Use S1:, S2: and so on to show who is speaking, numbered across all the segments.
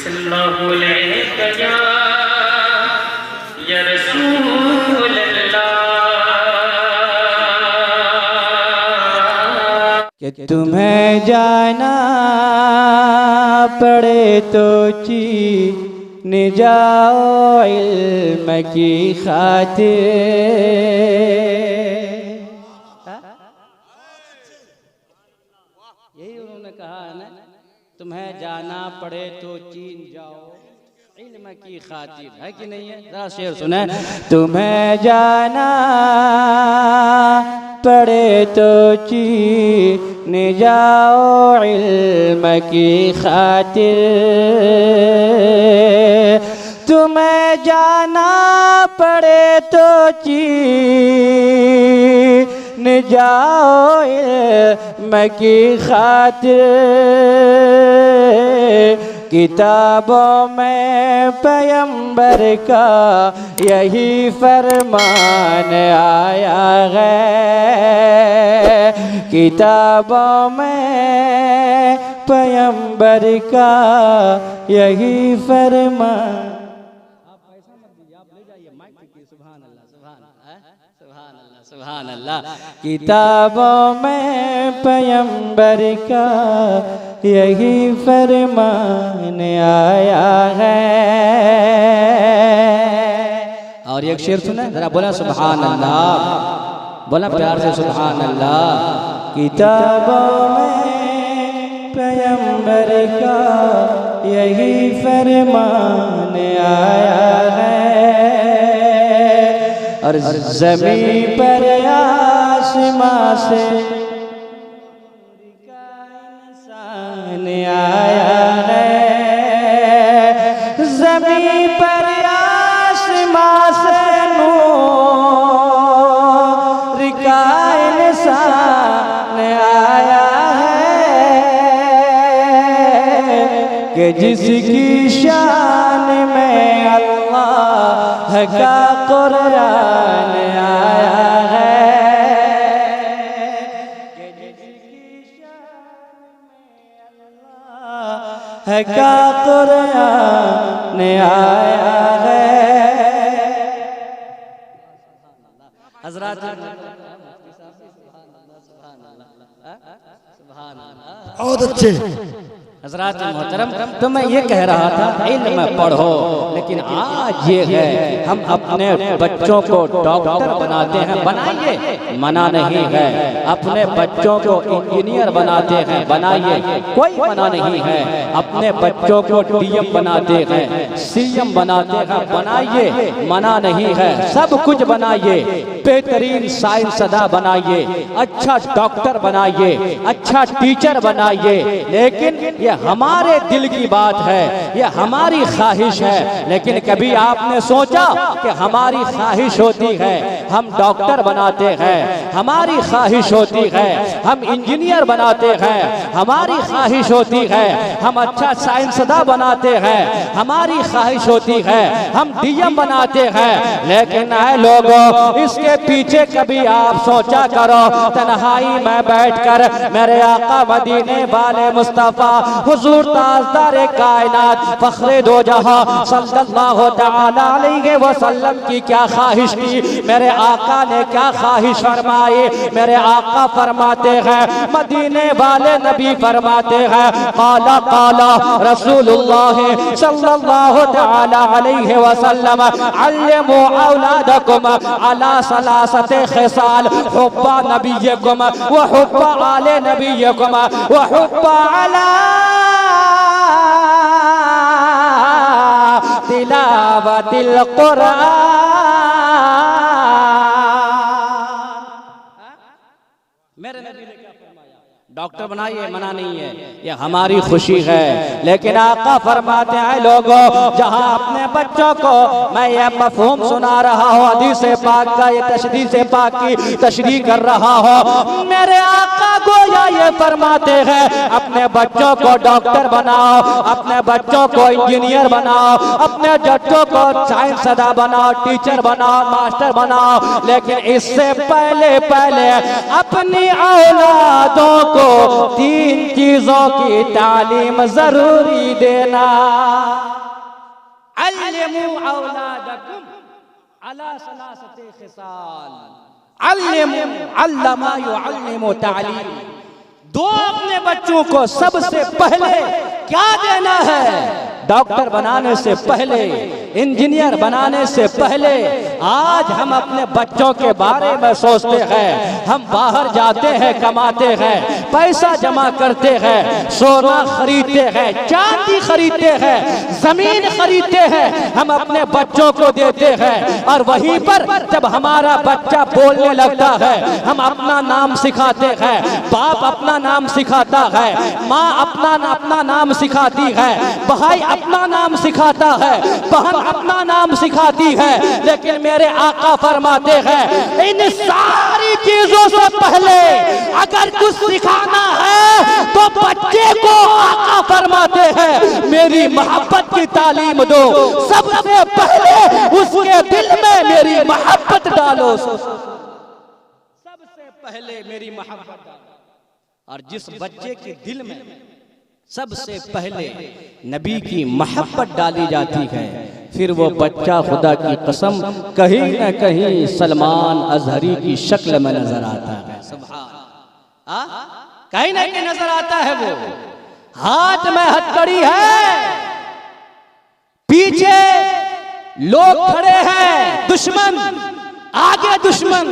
S1: सल्लल्लाहु अलैहि या रसूल अल्लाह।
S2: कि तुम्हें जाना पड़े तो चीन जाओ इल्म की खातिर। यही उन्होंने कहा है ना, तुम्हें जाना पड़े तो चीन जाओ इल्म की खातिर, है कि नहीं है? जरा शेर सुने। तुम्हें जाना पड़े तो चीन जाओ इल्म की खातिर। तुम्हें जाना पड़े तो चीन जाओ इल्म की खातिर। किताबों में पैगंबर का यही फरमान आया है। किताबों में पैगंबर का यही फरमान। आप पैसा मत दीजिए, आप ले जाइए माइक की। सुभान अल्लाह, सुभान अल्लाह, सुभान अल्लाह, सुभान अल्लाह। किताबों में पैगंबर का यही फरमान आया है। और एक शेर सुना जरा, बोला सुभान अल्लाह, बोला प्यार से सुभान अल्लाह। किताबों में पैगंबर का यही फरमान आया है। और ज़मीन पर आसमां से आया है। ज़मीन पर आसमां से नूर का इंसान आया है। कि जिसकी शान में अल्लाह का कुरान आया है। का कुरान आया है। हज़रात
S3: बहुत अच्छे
S2: हज़रात मोहतरम, तो मैं ये कह रहा था इल्म पढ़ो, लेकिन आज ये है हम अपने बच्चों को डॉक्टर बनाते हैं, बनाइए, मना नहीं है। अपने बच्चों को इंजीनियर बनाते हैं, बनाइए, कोई मना नहीं है। अपने बच्चों को डीएम बनाते हैं, सीएम बनाते हैं, बनाइए, मना नहीं है। सब कुछ बनाइए, बेहतरीन साइंसदा बनाइए, अच्छा डॉक्टर बनाइए, अच्छा टीचर बनाइए। लेकिन ये हमारे दिल की बात है, ये हमारी ख्वाहिश है। लेकिन कभी आपने सोचा कि हमारी ख्वाहिश होती है हम डॉक्टर बनाते हैं, हमारी ख्वाहिश होती है हम इंजीनियर बनाते हैं, हमारी ख्वाहिश होती है हम अच्छा साइंसदा बनाते हैं, हमारी ख्वाहिश होती है हम डीएम बनाते हैं। लेकिन आए लोगों, इसके पीछे कभी आप सोचा करो, तन्हाई में बैठकर मेरे आका मदीने वाले मुस्तफा हुजूर ताजदारे कायनात फखरे दो जहां सल्लल्लाहु तआला अलैहि वसल्लम की क्या ख्वाहिश थी, मेरे आका ने क्या ख्वाहिश फरमाई। मेरे आका फरमाते हैं, मदीने वाले नबी फरमाते हैं, काला काला रसूलुल्लाह सल्लल्लाहु तआला अलैहि वसल्लम अल्लिमू औलादकुम अला सलासते खिसाल हुब्बा नबियकुम व हुब्बा आले नबियकुम व हुब्बा अला तिलावतिल कुरान। मेरे नबी ने क्या फरमाया? डॉक्टर बनाइए, मना नहीं है, ये हमारी खुशी है। लेकिन आका फरमाते हैं लोगों, जहां अपने बच्चों को मैं ये मफहूम सुना रहा हूँ, हदीस पाक का ये तशरीह से पाक की तशरीह कर रहा हूँ, मेरे आका गोया ये फरमाते हैं अपने बच्चों को डॉक्टर बनाओ, अपने बच्चों को इंजीनियर बनाओ, अपने बच्चों को साइंसदा बनाओ, टीचर बनाओ, मास्टर बनाओ। लेकिन इससे पहले पहले अपनी औलादों को तीन चीजों की तालीम जरूरी देना। अल्लिमू औलादकुम अला सलासति खिसाल, अल्लिमू अल्लमा युअल्लिमु तालीम। दो अपने बच्चों को सबसे पहले क्या देना है? डॉक्टर बनाने से पहले, इंजीनियर बनाने से पहले आज हम अपने बच्चों के बारे में सोचते हैं। हम बाहर जाते हैं, कमाते हैं, पैसा जमा करते हैं, सोना खरीदते हैं, चांदी खरीदते हैं, जमीन खरीदते हैं, हम अपने बच्चों को देते हैं। और वहीं पर जब हमारा बच्चा बोलने लगता है, हम अपना नाम सिखाते हैं, बाप अपना नाम सिखाता है, माँ अपना नाम सिखाती है, भाई अपना नाम सिखाता है, बहन अपना नाम सिखाती है। लेकिन मेरे आका फरमाते हैं इन सारी चीजों से पहले अगर कुछ सिखाना है तो बच्चे को आका फरमाते हैं मेरी मोहब्बत की तालीम दो। सबसे पहले उसके दिल में मेरी मोहब्बत डालो, सबसे पहले मेरी मोहब्बत डालो। और जिस बच्चे के दिल में सबसे पहले नबी की मोहब्बत डाली जाती है, फिर वो बच्चा खुदा की कसम कहीं न कहीं सलमान अजहरी की शक्ल में नजर आता है। सुभान, कहीं न कहीं नजर आता है। वो हाथ में हथकड़ी है, पीछे लोग खड़े हैं, दुश्मन आगे, दुश्मन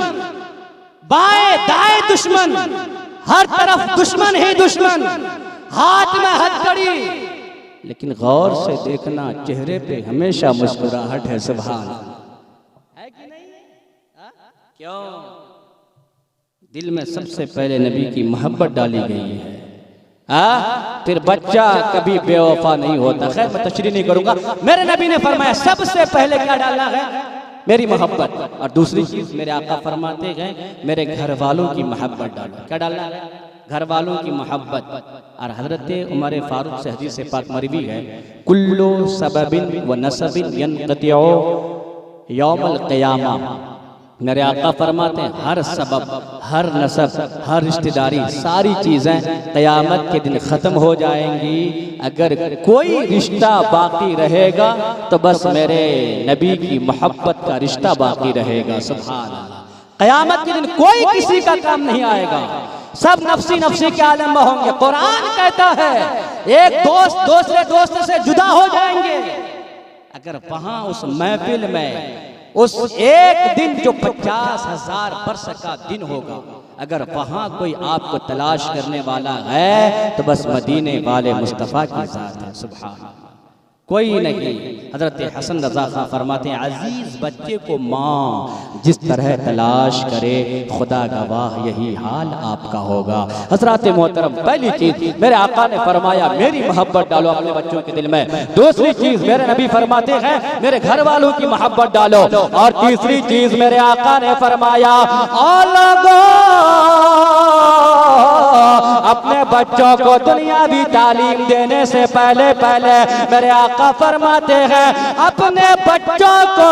S2: बाएं दाएं, दुश्मन हर तरफ दुश्मन ही दुश्मन, हाथ में हथकड़ी। लेकिन गौर से देखना, चेहरे पे हमेशा मुस्कुराहट है। सुभान है कि नहीं? क्यों? दिल में सबसे पहले नबी की मोहब्बत डाली गई है। फिर बच्चा कभी बेवफा नहीं होता। खैर मैं तशरीह नहीं करूंगा। मेरे नबी ने फरमाया सबसे पहले क्या डालना है? मेरी मोहब्बत। और दूसरी चीज मेरे आका फरमाते गए मेरे घर वालों की मोहब्बत डालो। क्या डालना है? घर वालों की मोहब्बत। और हजरत उमर फारूक से हदीस पाक मरवी है, कुल्लु सबबिन व नसबिन यनक़तिउ यौमल क़ियामा। मेरे आका फरमाते हैं हर सबब, हर नसब, हर रिश्तेदारी, सारी चीज़ें क़यामत के दिन ख़त्म हो जाएंगी। अगर कोई रिश्ता बाकी रहेगा तो बस मेरे नबी की मोहब्बत का रिश्ता बाकी रहेगा। सुभान अल्लाह। क़यामत के दिन कोई किसी का काम नहीं आएगा, सब नफसी नफसी के आलम में होंगे। कुरान कहता है एक दोस्त दूसरे दोस्त से जुदा हो जाएंगे। अगर वहां उस महफिल में उस एक दिन जो 50,000 वर्ष का दिन होगा, अगर वहां कोई आपको तलाश करने वाला है तो बस मदीने वाले मुस्तफ़ा की ज़ात है। सुभान, कोई नहीं। हजरत हसन रज़ा खां फरमाते हैं अजीज बच्चे को माँ जिस तरह तलाश करे, खुदा गवाह यही हाल आपका होगा। हजरत मोहतरम, पहली चीज मेरे आका ने फरमाया मेरी मोहब्बत डालो अपने बच्चों के दिल में। दूसरी चीज मेरे नबी फरमाते हैं मेरे घर वालों की मोहब्बत डालो। और तीसरी चीज मेरे आका ने फरमाया अपने बच्चों को दुनियावी तालीम देने से पहले पहले मेरे आका फरमाते हैं अपने बच्चों को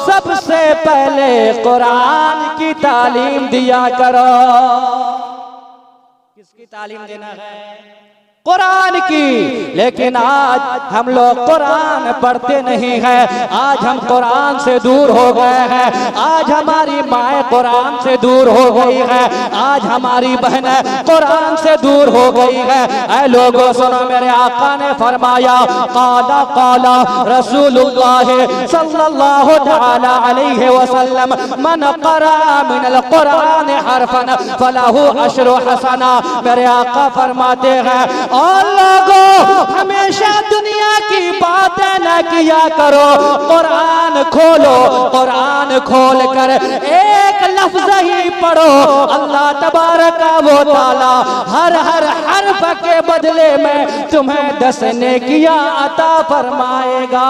S2: सबसे पहले कुरान की तालीम दिया करो। किसकी तालीम देना है? कुरान की। लेकिन आज हम लोग कुरान पढ़ते नहीं हैं, आज हम कुरान से दूर हो गए हैं, आज हमारी माएँ कुरान से दूर हो गई है, आज हमारी बहनें कुरान से दूर हो गई है। ऐ लोगों सुनो, मेरे आका ने फरमाया काला काला रसूलुल्लाह सल्लल्लाहु तआला अलैहि वसल्लम मन क़रा मिनल कुरान हरफन फलहु अशरु हसना। मेरे आका फरमाते हैं और लोगों हमेशा दुनिया की बातें न किया करो, कुरान खोलो, कुरान खोल कर एक लफ्ज ही पढ़ो, अल्लाह तबारक व तआला हर हर हर्फ के बदले में तुम्हें 10 नेकियां अता फरमाएगा।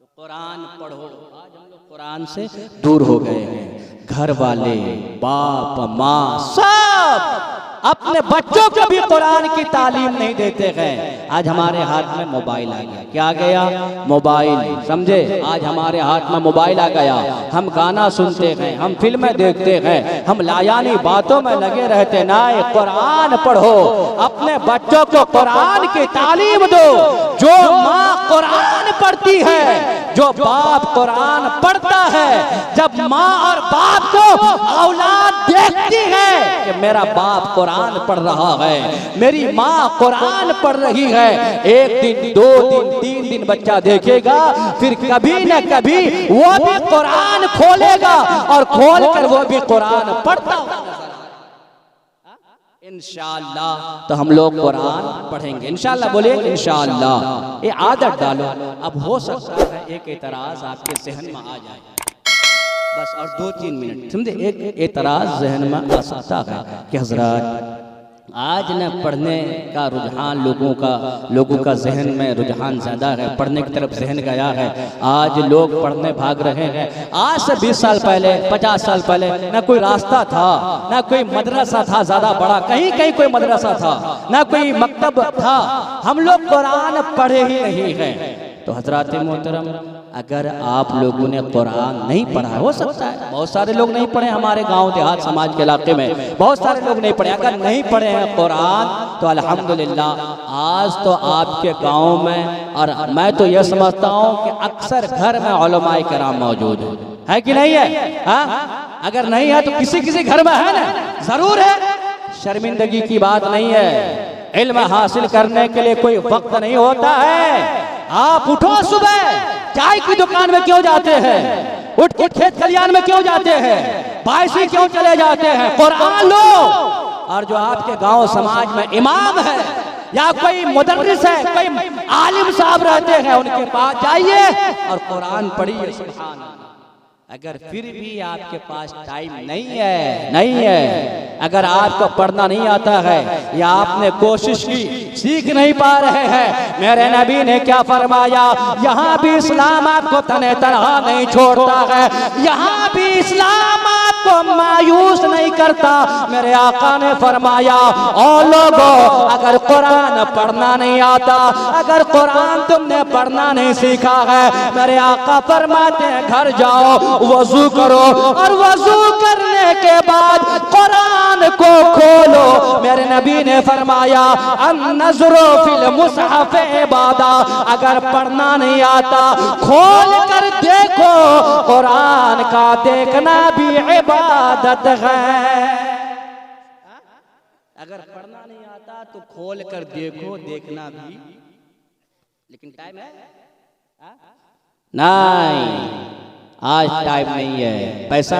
S2: कुरान पढ़ो। आज हम लोग कुरान से दूर हो गए हैं। घर वाले, बाप, माँ सब अपने बच्चों को भी कुरान की तालीम नहीं देते हैं। आज हमारे हाथ में मोबाइल आ गया। क्या आ गया? मोबाइल। समझे? आज हमारे हाथ में मोबाइल आ गया। हम गाना सुनते हैं, हम फिल्में देखते हैं, हम लायानी बातों में लगे रहते। ना कुरान पढ़ो, अपने बच्चों को कुरान की तालीम दो। जो माँ कुरान पढ़ती है, जो बाप कुरान पढ़ता है, जब माँ और बाप को औलाद देखती है कि मेरा बाप कुरान पढ़ रहा है, मेरी माँ कुरान पढ़ रही है, एक दिन, 2 दिन, 3 दिन बच्चा देखेगा, फिर कभी न कभी वो भी कुरान खोलेगा और खोलकर वो भी कुरान पढ़ता इंशाअल्लाह। तो हम लोग कुरान पढ़ेंगे इंशाअल्लाह। बोलिए इंशाअल्लाह। ये आदत डालो। अब हो सकता है एक एतराज आपके जहन में आ जाए, बस और 2-3 मिनट समझे। एक एतराज जहन में आ सकता है कि हजरत आज न पढ़ने का रुझान लोगों का जहन में रुझान ज़्यादा है, पढ़ने की तरफ जहन गया है। आज लोग पढ़ने भाग रहे हैं। आज से 20 साल पहले, 50 साल पहले ना कोई रास्ता था, ना कोई मदरसा था ज़्यादा बड़ा, कहीं कहीं कोई मदरसा था, ना कोई मकतब था। हम लोग कुरान पढ़े ही नहीं हैं। तो हजरात मोहतरम, अगर आप लोगों ने कुरान नहीं पढ़ा, हो सकता है बहुत सारे लोग नहीं पढ़े, हमारे गांव देहात समाज के इलाके में बहुत सारे लोग नहीं पढ़े। अगर नहीं पढ़े हैं कुरान तो अल्हम्दुलिल्लाह आज तो आपके गांव में, और मैं तो यह समझता हूँ कि अक्सर घर में उलमाए किराम मौजूद है कि नहीं है? हाँ, अगर नहीं है तो किसी किसी घर में है ना, जरूर है। शर्मिंदगी की बात नहीं है। इल्म हासिल करने के लिए कोई वक्त नहीं होता है। आप उठो, सुबह चाय की दुकान में क्यों जाते हैं? उठ के खेत खलियान में क्यों जाते हैं? बाइसी क्यों चले जाते हैं? कुरान लो। और जो आपके गांव समाज में इमाम है या कोई मुदर्रिस है, कोई आलिम साहब रहते हैं, उनके पास जाइए और कुरान पढ़िए। सुभान अल्लाह। अगर फिर भी आपके पास टाइम नहीं है, अगर आपको पढ़ना नहीं आता है या आपने कोशिश की, सीख नहीं पा रहे हैं, मेरे नबी ने क्या फरमाया? यहाँ भी इस्लाम आपको तने तनहा नहीं छोड़ता है, यहाँ भी इस्लाम आपको मायूस नहीं करता। मेरे आका ने फरमाया, और लोगों अगर कुरान पढ़ना नहीं आता, अगर कुरान तुमने पढ़ना नहीं सीखा है, मेरे आका फरमाते हैं घर जाओ, वजू करो और वजू करने के बाद कुरान को खोलो। मेरे नबी ने फरमाया, अन-नज़्रु फिल मुसहफ़ इबादा। अगर पढ़ना नहीं आता, खोल कर देखो, कुरान का देखना भी इबादत है। अगर पढ़ना नहीं आता तो खोल कर देखो, देखना भी। लेकिन टाइम है नहीं, आज टाइम नहीं है। पैसा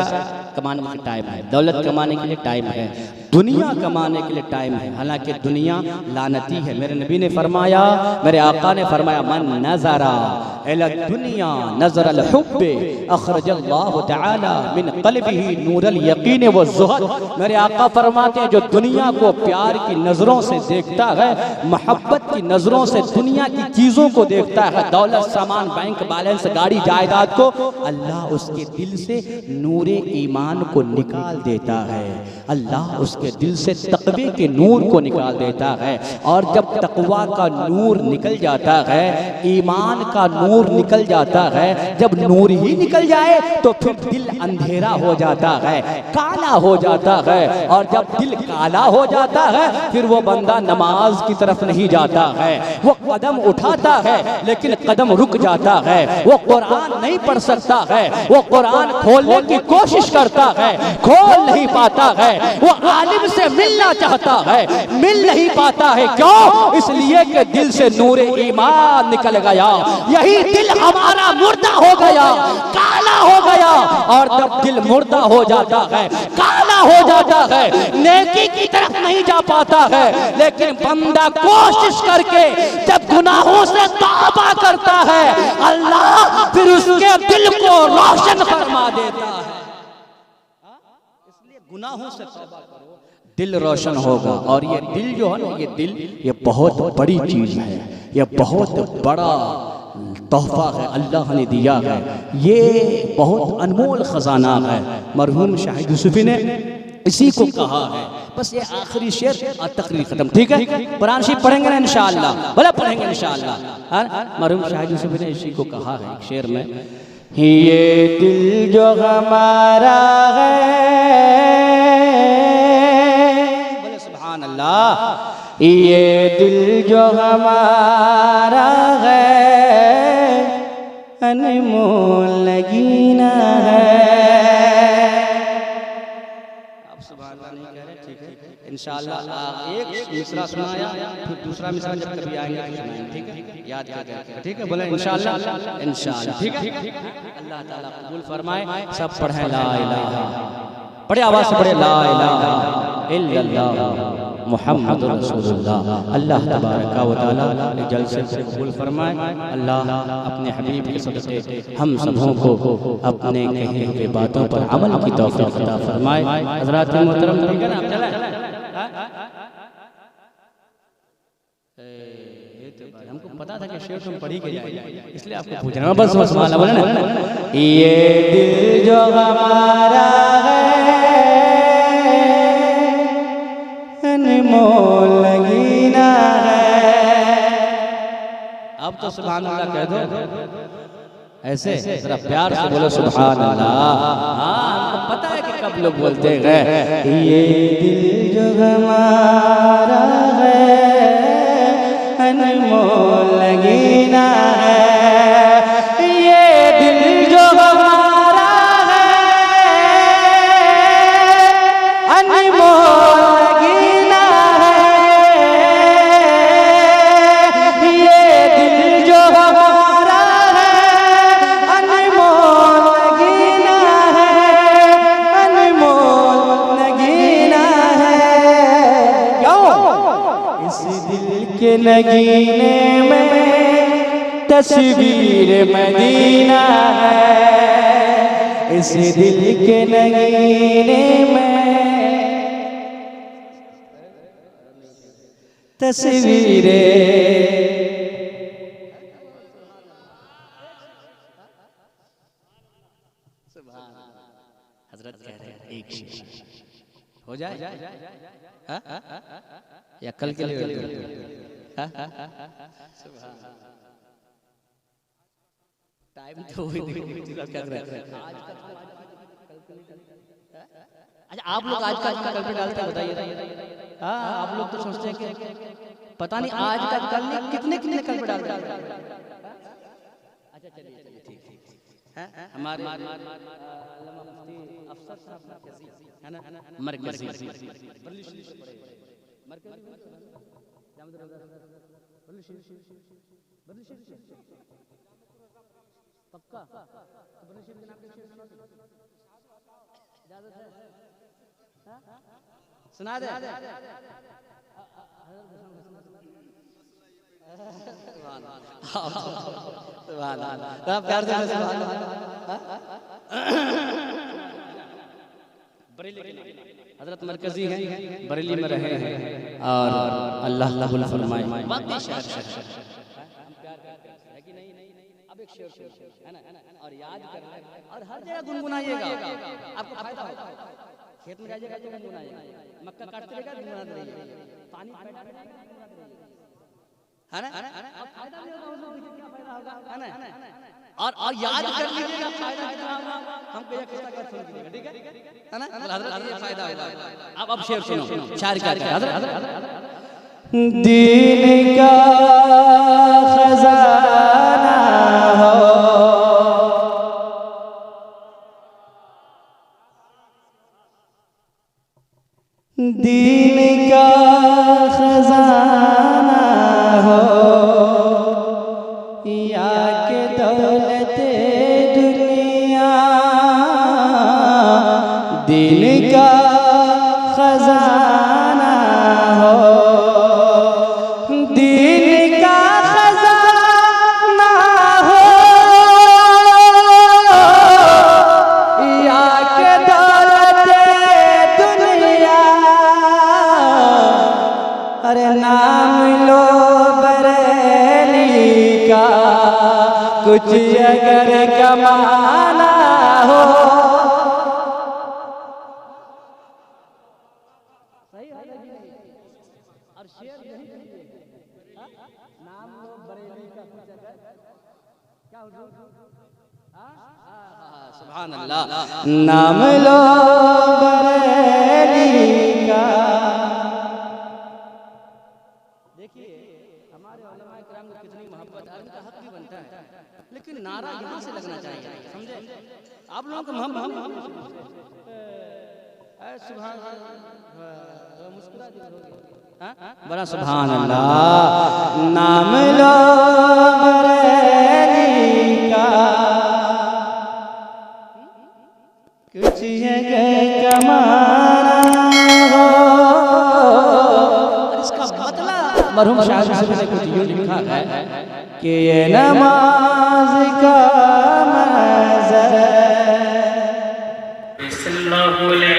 S2: कमाने के लिए टाइम है, दौलत कमाने के लिए टाइम है, दुनिया कमाने के लिए टाइम है। हालांकि दुनिया लानती है। मेरे नबी ने फरमाया, मेरे आका ने फरमाया, मन नज़रा इला दुनिया नज़र अल हुब्ब अखरजल्लाहु तआला मिन क़ल्बिही नूरल यकीन व ज़ुहद। मेरे आका फरमाते हैं, जो दुनिया को प्यार की नज़रों से देखता है, मोहब्बत की नज़रों से दुनिया की चीज़ों को देखता है, दौलत, सामान, बैंक बैलेंस, गाड़ी जायदाद को, अल्लाह उसके दिल से नूरे ईमान को निकाल देता है। अल्लाह उसके दिल से तक़वे के नूर को निकाल देता है। और जब तक़वा का नूर निकल जाता है, ईमान का नूर निकल जाता है, जब नूर ही निकल जाए तो फिर दिल अंधेरा हो जाता है, काला हो जाता है। और जब दिल काला हो जाता है, फिर वो बंदा नमाज की तरफ नहीं जाता है, वो कदम उठाता है लेकिन कदम रुक जाता है, वो कुरान नहीं पढ़ सकता है, वो कुरान खोलने की कोशिश करता है, खोल नहीं पाता है, वो आलिम से मिलना चाहता है, मिल नहीं पाता है। क्यों? इसलिए कि दिल से नूरे ईमान निकल गया। यही दिल हमारा मुर्दा हो गया, काला हो गया। और जब दिल मुर्दा हो जाता है, काला हो जाता है, नेकी की तरफ नहीं जा पाता है। लेकिन बंदा कोशिश करके जब गुनाहों से तौबा करता है, अल्लाह फिर उसके दिल को रोशन फरमा देता है। इसलिए गुनाहों से तौबा करो, दिल रोशन होगा। और ये दिल जो है ना, ये दिल, ये बहुत बड़ी चीज है, ये बहुत बड़ा तोहफा है, अल्लाह ने दिया है। ये बहुत अनमोल खजाना है। मरहूम शाहिद यूसुफी ने इसी को कहा है, बस ये आखिरी शेर और तकरीर खत्म, ठीक है। कुरान शरीफ पढ़ेंगे ना इंशाअल्लाह, बोला पढ़ेंगे इंशाअल्लाह। मरहूम शाह यूसुफ ने इसी को कहा है एक शेर में, ये दिल जो हमारा है, बोले सुभान अल्लाह, ये दिल जो हमारा है, अनमोल लगीना है। आप सुभान अल्लाह नहीं कह रहे, ठीक है इंशाअल्लाह। एक मिसरा सुनाया, फिर दूसरा मिसरा जब कभी आएंगे तो सुनाएंगे, ठीक है, याद करके, ठीक है, बोले इंशाअल्लाह इंशाअल्लाह, ठीक है। अल्लाह ताला कबूल फरमाए। सब पढ़े ला इलाहा, बड़े आवाज से पढ़े ला इलाहा इल्लल्लाह मुहम्मदुर रसूलुल्लाह। अल्लाह तबारक व तआला जलसे को कबूल फरमाए। अल्लाह अपने हबीब के सदक़े हम सबों को अपने कहे हुए बातों पर अमल की तौफीक अता फरमाए। हज़रात मोहतरम, ठीक है ना, आप चलें। हमको पता था कि शेर तुम पढ़ी के जाएंगे, इसलिए आपको पूछ रहा हूं। बस सुभान बोले ना, ये दिल जो हमारा है, अनमोल लगीना है। अब तो सुभान अल्लाह कह दो ऐसे, जरा प्यार से बोलो सुभान अल्लाह। हाँ, हमको पता है कि कब लोग बोलते हैं ये दिल जो हमारा है, अनमोल लगीना है, ये दिल जो हमारा है, अनमोल लगीना है, ये दिल जो हमारा है, अनमोल लगीना है, अनमोल लगीना है। क्यों? इस दिल के लगीने में तस्वीर मदीना है, इस दिल के लगीने में तस्वीरें। हजरत कह रहे हैं एक शेर हो जाए या कल के लिए टाइम तो क्या कर रहे हैं। अच्छा, आप लोग आज का कल पे डालते हैं, बताइए। हाँ, आप लोग तो सोचते हैं कि पता नहीं आज का कल नहीं, कितने कितने कल पे डालते हैं। अच्छा चलिए ठीक है। हमारे अफसर साहब है ना, मरकजी पक्का सुना दे। प्यार से हजरत मरकजी हैं, बरेली में रहे हैं और अल्लाह कबूल फरमाए। अब एक शेर है ना, और याद कर और हर जगह गुनगुनाइएगा, आपको फायदा होगा। खेत में जाइएगा तो गुनगुनाइएगा, मक्का काटते रहेगा गुनगुनाते रहिए, पानी है ना, और फायदा भी होगा, क्या फायदा होगा, है ना। और याद कर लीजिएगा फायदा कितना होगा, हमको यह किस्सा क्या सुन लीजिएगा, ठीक है ना। हजरत ये फायदा होगा। अब शेर सुनो, शायर क्या कहता है हजरत, दीन का खजाना हो, दीन का खजाना हो, या के दौलत दुनिया, दीन का खजाना हो, दीन का खजाना हो, या के दौलत दुनिया, अरे नाम लो बरेली का, कुछ अगर कमाना हो। सही सुभान अल्लाह। नाम लो बरेली का। देखिए हमारे उलमा किराम को कितनी मोहब्बत है, उनका हक भी बनता है, लेकिन नारा यहाँ से लगना चाहिए, समझे? आप लोगों को हम सुभान मुस्कुरा दी बड़ा सुभान अल्लाह। नाम लो बरेली का, कुछ कमाना हो। इसका मतलब मरहूम शायर ने कुछ यूं लिखा है कि ये नमाज का मंज़र
S1: सल्लल्लाहु अलैहि